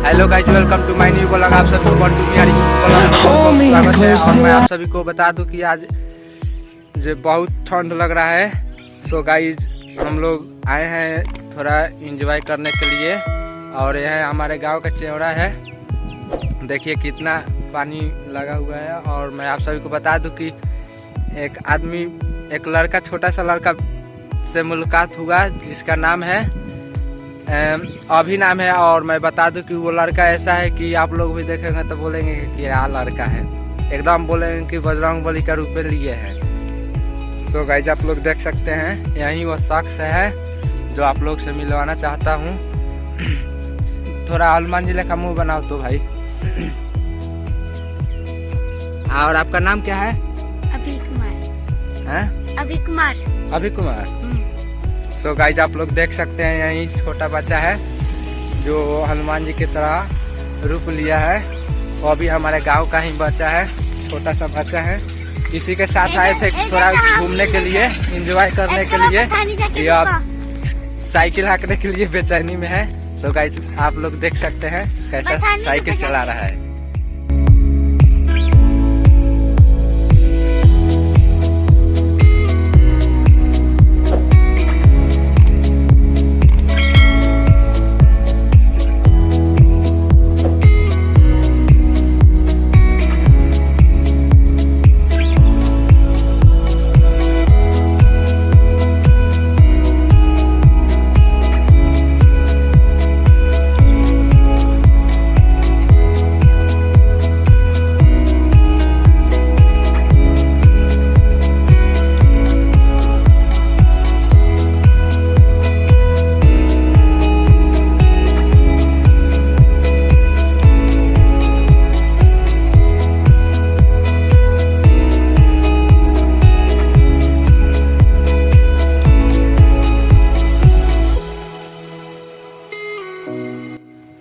Hello guys, welcome to my new blog. आप सभी को बंटू मियारी स्वागत है। और मैं आप सभी को बता दूं कि आज जो बहुत ठंड लग रहा है। सो गाइस, हम लोग आए हैं थोड़ा एंजॉय करने के लिए। और यह हमारे गांव का चौड़ा है। देखिए कितना पानी लगा हुआ है। और मैं आप सभी को बता दूं कि एक लड़का, छोटा सा लड़का से मुलाकात हुआ जिसका नाम है अभी नाम है। और मैं बता दूं कि वो लड़का ऐसा है कि आप लोग भी देखेंगे तो बोलेंगे कि क्या लड़का है, एकदम बोलेंगे कि बजरंगबली का रूप लिए है। सो गाइस, आप लोग देख सकते हैं यही वो शख्स है जो आप लोग से मिलवाना चाहता हूँ। थोड़ा हनुमान जी का मुंह बनाओ तो भाई। और आपका नाम क्या है? अभी कुमार। हैं? अभी कुमार। अभी कुमार। सो गाइस, आप लोग देख सकते हैं यही छोटा बच्चा है जो हनुमान जी की तरह रूप लिया है। वो भी हमारे गांव का ही बच्चा है, छोटा सा बच्चा है। इसी के साथ आए थे थोड़ा घूमने के लिए, एंजॉय करने के लिए। ये अब साइकिल हाँकने के लिए बेचैनी में है। सो गाइस, आप लोग देख सकते हैं कैसा साइकिल चला रहा है।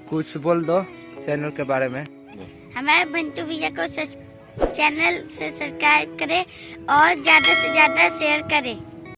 कुछ बोल दो चैनल के बारे में। हमारे बंटू भैया को चैनल से सब्सक्राइब करें और ज्यादा से ज्यादा शेयर करें।